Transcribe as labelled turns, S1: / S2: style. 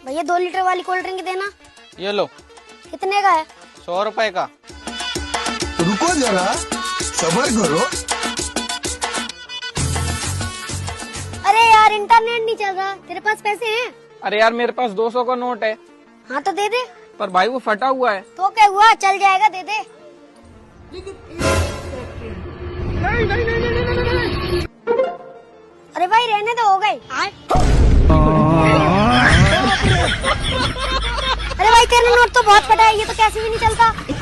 S1: भैया 2 लीटर वाली cold drink देना।
S2: ये लो।
S1: कितने का है?
S2: 100 रुपए का।
S3: रुको जरा, सब्र करो।
S1: अरे यार इंटरनेट नहीं चल रहा, तेरे पास पैसे हैं?
S2: अरे यार मेरे पास 200 का नोट है।
S1: हाँ तो दे दे।
S2: पर भाई वो फटा हुआ है।
S1: तो क्या हुआ, चल जाएगा, दे दे। अरे भाई रहने तो हो गए। अरे भाई तेरा नोट तो बहुत फटा है, ये तो कैसे भी नहीं चलता।